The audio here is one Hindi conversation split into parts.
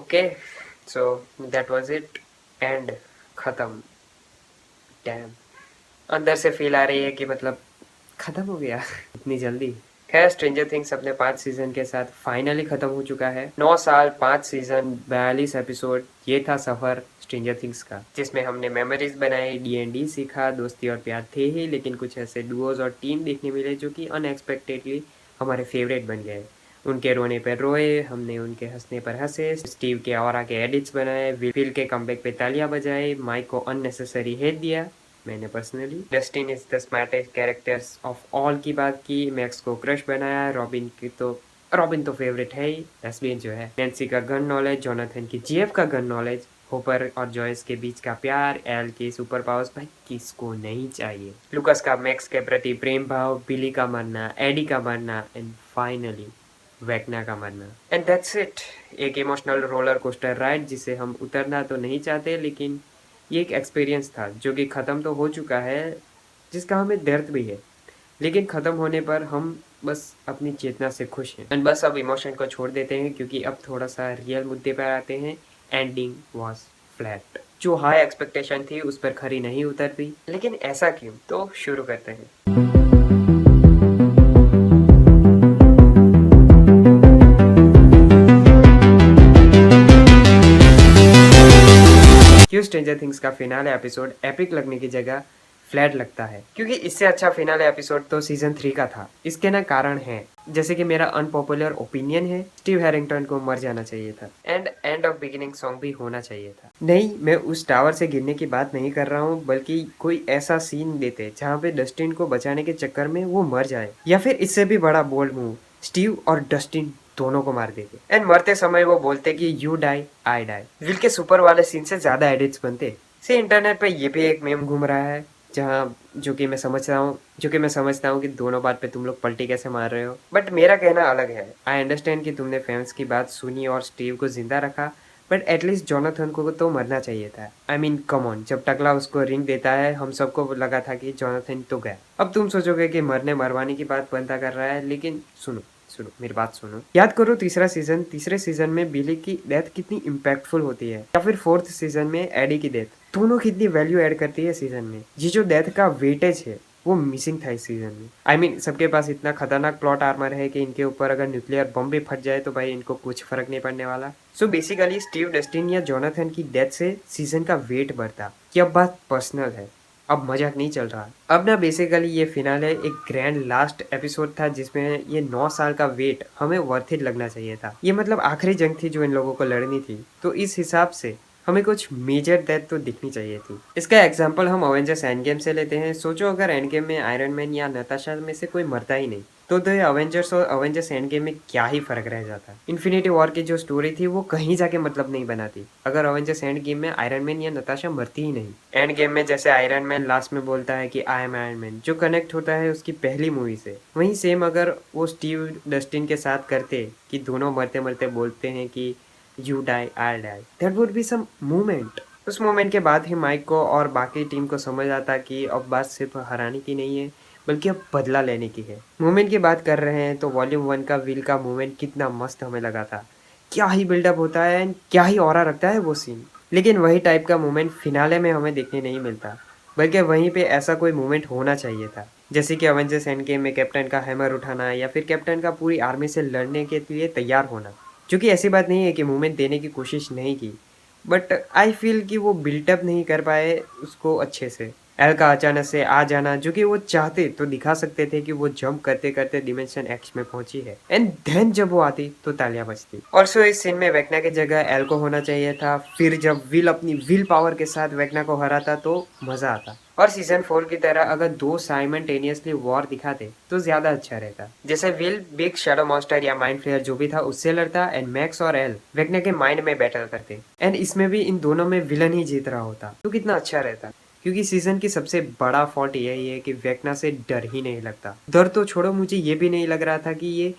Okay, so that was it and खत्म। डैम, अंदर से फील आ रही है कि मतलब खत्म हो गया इतनी जल्दी। खैर, स्ट्रेंजर थिंग्स अपने 5 सीजन के साथ फाइनली खत्म हो चुका है। 9 साल, 5 सीजन, 42 एपिसोड, ये था सफर स्ट्रेंजर थिंग्स का, जिसमें हमने मेमोरीज बनाई, D&D सीखा, दोस्ती और प्यार थे ही, लेकिन कुछ ऐसे डुओज और टीम देखने मिले जो कि अनएक्सपेक्टेडली हमारे फेवरेट बन गए। उनके रोने पर रोए, हमने उनके हंसने पर हंसे, स्टीव के ऑरा के एडिट्स बनाए, विल के कमबैक पे तालियां बजाए, माइक को अननेसेसरी हेट दिया मैंने personally. Dustin is the smartest characters of all की बात की, मैक्स को क्रश बनाया, रॉबिन तो फेवरेट है ही, लेस्बियन जो है, नैन्सी का गन नॉलेज, जोनाथन की जीएफ का गन नॉलेज, होपर और जॉयस के बीच का प्यार, एल के सुपर पावर्स, भाई किसको नहीं चाहिए, लुकस का मैक्स के प्रति प्रेम भाव, बिली का मरना, एडी का मरना, एंड फाइनली वेकना का मरना। एंड दैट्स इट, एक इमोशनल रोलर कोस्टर राइड जिसे हम उतरना तो नहीं चाहते, लेकिन ये एक एक्सपीरियंस था जो कि ख़त्म तो हो चुका है, जिसका हमें दर्द भी है, लेकिन ख़त्म होने पर हम बस अपनी चेतना से खुश हैं एंड बस अब इमोशन को छोड़ देते हैं, क्योंकि अब थोड़ा सा रियल मुद्दे पर आते हैं। एंडिंग वॉज फ्लैट, जो हाई एक्सपेक्टेशन थी उस पर खरी नहीं उतरती, लेकिन ऐसा क्यों? तो शुरू करते हैं। क्यों स्ट्रेंजर थिंग्स का फिनाले एपिसोड एपिक लगने की जगह फ्लैट लगता है? क्योंकि इससे अच्छा फिनाले एपिसोड तो सीजन 3 का था। इसके ना कारण है, जैसे कि मेरा अनपॉपुलर ओपिनियन है, स्टीव हैरिंगटन को मर जाना चाहिए था and end of beginning song भी होना चाहिए था। नहीं, मैं उस टावर से गिरने की बात नहीं कर रहा हूँ, बल्कि कोई ऐसा सीन देते जहाँ पे डस्टिन को बचाने के चक्कर में वो मर जाए, या फिर इससे भी बड़ा बोल्ड मूव, स्टीव और डस्टिन दोनों को मार देते एंड मरते समय वो बोलते कि you die I die. Will के सुपर वाले सीन से ज्यादा एडिट्स बनते। से इंटरनेट पे ये भी एक मेम घूम रहा है, जहाँ जो कि मैं समझता हूँ कि दोनों बात पे तुम लोग पलटी कैसे मार रहे हो, बट मेरा कहना अलग है। आई अंडरस्टैंड कि तुमने फैंस की बात सुनी और स्टीव को जिंदा रखा, बट एटलीस्ट जोनाथन को तो मरना चाहिए था। आई मीन कम ऑन, जब टकला उसको रिंग देता है हम सबको लगा था कि जोनाथन तो गया। अब तुम सोचोगे कि मरने मरवाने की बात बनता कर रहा है, लेकिन सुनो सुनो मेरी बात सुनो, याद करो तीसरे सीजन में बिली की डेथ कितनी इम्पैक्टफुल होती है, या फिर फोर्थ सीजन में एडी की डेथ, दोनों कितनी वैल्यू ऐड करती है सीजन में। ये जो डेथ का वेटेज है वो मिसिंग था इस सीजन में। आई मीन सबके पास इतना खतरनाक प्लॉट आर्मर है कि इनके ऊपर अगर न्यूक्लियर बम भी फट जाए तो भाई इनको कुछ फर्क नहीं पड़ने वाला। सो बेसिकली स्टीव, डस्टिन या जोनाथन की डेथ से सीजन का वेट बढ़ता, कि अब बात पर्सनल है, अब मजाक नहीं चल रहा। अब ना बेसिकली ये फिनाले एक ग्रैंड लास्ट एपिसोड था, जिसमें ये 9 साल का वेट हमें वर्थ इट लगना चाहिए था। ये मतलब आखिरी जंग थी जो इन लोगों को लड़नी थी, तो इस हिसाब से हमें कुछ मेजर डेथ तो दिखनी चाहिए थी। इसका एग्जाम्पल हम अवेंजर्स एंड गेम से लेते हैं। सोचो अगर एंड गेम में आयरन मैन या नताशा में से कोई मरता ही नहीं, तो अवेंजर्स और अवेंजर्स एंड गेम में क्या ही फर्क रह जाता। इन्फिनिटी वॉर की जो स्टोरी थी वो कहीं जाके मतलब नहीं बनाती अगर अवेंजर्स एंड गेम में आयरन मैन या नताशा मरती ही नहीं। एंड गेम में जैसे आयरन मैन लास्ट में बोलता है कि आई एम आयरन मैन, जो कनेक्ट होता है उसकी पहली मूवी से, वहीं सेम अगर वो स्टीव डस्टिन के साथ करते कि दोनों मरते मरते बोलते हैं कि you die I die, that would be some movement. उस मोमेंट के बाद ही माइक को और बाकी टीम को समझ आता कि अब बात सिर्फ हराने की नहीं है, बल्कि अब बदला लेने की है। मूवमेंट की बात कर रहे हैं तो वॉल्यूम 1 का विल का मूवमेंट कितना मस्त हमें लगा था, क्या ही बिल्डअप होता है एंड क्या ही ऑरा रखता है वो सीन। लेकिन वही टाइप का मूवमेंट फिनाले में हमें देखने नहीं मिलता, बल्कि वहीं पे ऐसा कोई मूवमेंट होना चाहिए था, जैसे कि अवेंजर्स एंड गेम में कैप्टन का हैमर उठाना, या फिर कैप्टन का पूरी आर्मी से लड़ने के लिए तैयार होना। जो कि ऐसी बात नहीं है कि मूवमेंट देने की कोशिश नहीं की, बट आई फील कि वो बिल्टअप नहीं कर पाए उसको अच्छे से। एल का अचानक से आ जाना, जो कि वो चाहते तो दिखा सकते थे कि वो जंप करते करते डिमेंशन एक्स में पहुंची है, एंड देन जब वो आती तो तालियां बजती। और सो इस सीन में वेकना की जगह एल को होना चाहिए था। फिर जब विल अपनी विल पावर के साथ वेकना को हराता तो मजा आता। और सीजन 4 की तरह अगर दो साइमल्टेनियसली वॉर दिखाते तो ज्यादा अच्छा रहता। जैसे विल बिग शैडो मॉन्स्टर या माइंड फ्लेयर जो भी था उससे लड़ता, एंड मैक्स और एल वेकना के माइंड में बैटल करते, एंड इसमें भी इन दोनों में विलन ही जीत रहा होता तो कितना अच्छा रहता। क्योंकि सीजन की सबसे बड़ा फॉल्ट यही है कि वेकना से डर ही नहीं लगता। डर तो छोड़ो, मुझे ये भी नहीं लग रहा था कि ये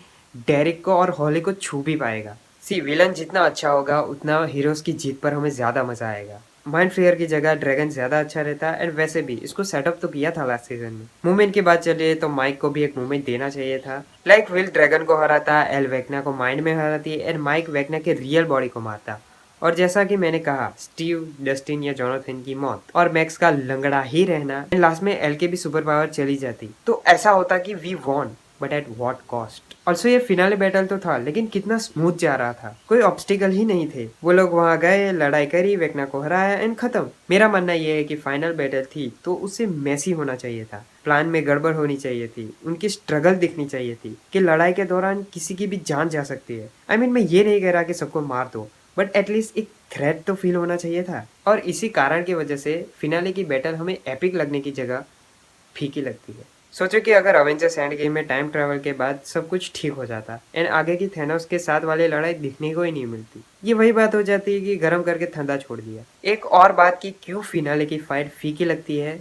डेरिक को और हॉली को छू भी पाएगा। सी विलन जितना अच्छा होगा उतना हीरोज की जीत पर हमें ज्यादा मजा आएगा। माइंड फ्लेयर की जगह ड्रैगन ज्यादा अच्छा रहता, एंड वैसे भी इसको सेटअप तो किया था लास्ट सीजन में। मूवमेंट की बात चलिए तो माइक को भी एक मूवमेंट देना चाहिए था। लाइक विल ड्रैगन को हराता, एल वेकना को माइंड में हराती, एंड माइक वेकना के रियल बॉडी को मारता। और जैसा कि मैंने कहा, स्टीव, डस्टिन या जोनाथन की मौत और मैक्स का लंगड़ा ही रहना, लास्ट में एल के भी सुपर पावर चली जाती तो ऐसा होता कि we won, but at what cost. Also ये फिनाले बैटल तो था, लेकिन कितना स्मूथ जा रहा था, कोई ऑब्स्टिकल ही नहीं थे। वो लोग वहां गए, लड़ाई करी, वेकना को हराया एंड खत्म। मेरा मानना ये है कि फाइनल बैटल थी तो उससे मैसी होना चाहिए था, प्लान में गड़बड़ होनी चाहिए थी, उनकी स्ट्रगल दिखनी चाहिए थी कि लड़ाई के दौरान किसी की भी जान जा सकती है। आई मीन मैं ये नहीं कह रहा कि सबको मार दो, बट एटलीस्ट एक थ्रेट तो फील होना चाहिए था। और इसी कारण की वजह से फिनाले की बैटल हमें एपिक लगने की जगह फीकी लगती है। सोचो कि अगर अवेंजर्स एंड गेम में टाइम ट्रैवल के बाद सब कुछ ठीक हो जाता एंड आगे की थेनोस के साथ वाली लड़ाई दिखने को ही नहीं मिलती। ये वही बात हो जाती है कि गर्म करके ठंडा छोड़ दिया। एक और बात की क्यों फिनाले की फाइट फीकी लगती है,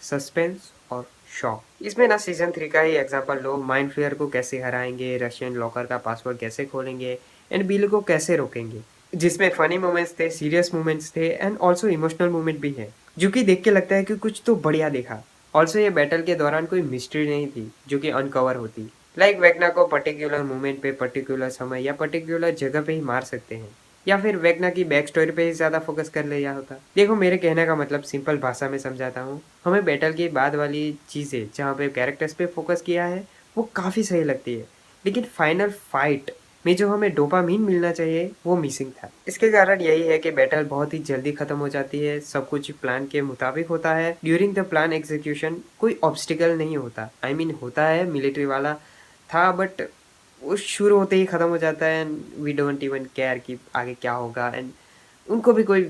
सस्पेंस और शॉक। इसमें ना सीजन 3 का ही एग्जांपल लो, माइंड फ्लेयर को कैसे हराएंगे, रशियन लॉकर का पासवर्ड कैसे खोलेंगे एंड बिल को कैसे रोकेंगे, जिसमें फनी मोमेंट्स थे, सीरियस मोमेंट्स थे एंड ऑल्सो इमोशनल मोमेंट भी है, जो कि देख के लगता है कि कुछ तो बढ़िया देखा। ऑल्सो ये बैटल के दौरान कोई मिस्ट्री नहीं थी जो कि अनकवर होती। लाइक वेगना को पर्टिकुलर मोमेंट पे, पर्टिकुलर समय या पर्टिकुलर जगह पे ही मार सकते हैं, या फिर वेगना की बैक स्टोरी पे ही ज्यादा फोकस कर लिया होता। देखो मेरे कहने का मतलब सिंपल भाषा में समझाता हूँ, हमें बैटल के बाद वाली चीजें जहाँ पे कैरेक्टर्स पे फोकस किया है वो काफी सही लगती है, लेकिन फाइनल फाइट में जो हमें डोपामीन मिलना चाहिए वो मिसिंग था। इसके कारण यही है कि बैटल बहुत ही जल्दी खत्म हो जाती है, सब कुछ प्लान के मुताबिक होता है। ड्यूरिंग द प्लान एग्जीक्यूशन कोई ऑब्स्टिकल नहीं होता, आई मीन होता है, मिलिट्री वाला था, बट वो शुरू होते ही खत्म हो जाता है and we don't even care कि आगे क्या होगा एंड उनको भी कोई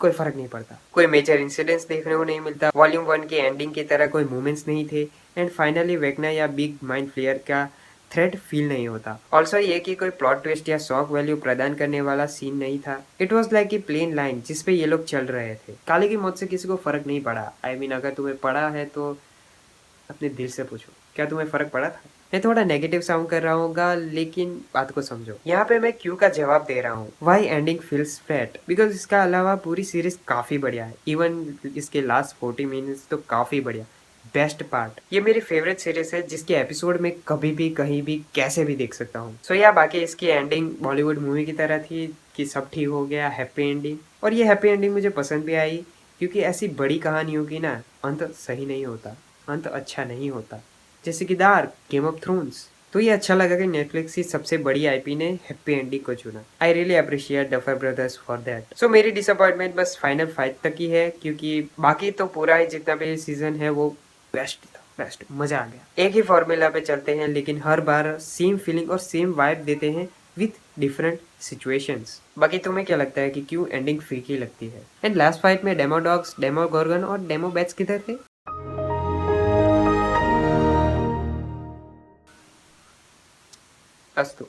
कोई फर्क नहीं पड़ता। कोई मेजर इंसिडेंट्स देखने को नहीं मिलता, वॉल्यूम 1 की एंडिंग की तरह कोई मूवमेंट्स नहीं थे एंड फाइनली वेकना या बिग माइंड फ्लेयर का थ्रेट फील नहीं होता। ऑल्सो ये कि कोई प्लॉट ट्विस्ट या शॉक वैल्यू प्रदान करने वाला सीन नहीं था। It was like a plain line जिसपे ये लोग चल रहे थे। काले की मौत से किसी को फर्क नहीं पड़ा। आई मीन अगर तुम्हें पड़ा है तो अपने दिल से पूछो, क्या तुम्हें फर्क पड़ा था? मैं थोड़ा नेगेटिव साउंड कर रहा हूँ, लेकिन बात को समझो। यहाँ पे मैं क्यों का जवाब दे रहा हूँ, why ending feels flat, because इसका अलावा पूरी सीरीज काफी बढ़िया है। इवन इसके लास्ट 40 मिनट्स तो काफी बढ़िया, बेस्ट पार्ट। ये मेरी फेवरेट सीरीज है जिसके एपिसोड में कभी भी कहीं भी कैसे भी देख सकता हूँ। सो या बाकी इसकी एंडिंग बॉलीवुड मूवी की तरह थी कि सब ठीक हो गया, हैप्पी एंडिंग। और ये हैप्पी एंडिंग मुझे पसंद भी आई, क्योंकि ऐसी बड़ी कहानियों की ना अंत सही नहीं होता, अंत अच्छा नहीं होता। जैसे कि डार्क, गेम ऑफ थ्रोन्स। तो ये अच्छा लगा कि नेटफ्लिक्स की सबसे बड़ी आईपी ने हैप्पी एंडिंग को चुना। I really appreciate Duffer brothers for that. So मेरी डिसअपॉइंटमेंट बस फाइनल फाइट तक ही है, क्योंकि बाकी तो पूरा ही जितना भी सीजन है वो बेस्ट था, बेस्ट, मजा आ गया। एक ही फॉर्मूला पे चलते हैं लेकिन हर बार सेम फीलिंग और सेम वाइब देते हैं विथ डिफरेंट सिचुएशंस। बाकी तुम्हें क्या लगता है कि क्यों एंडिंग फीकी लगती है? एंड लास्ट फाइट में डेमो डॉग्स, डेमो गॉर्गन और डेमो बैट्स किधर थे? अस्तु।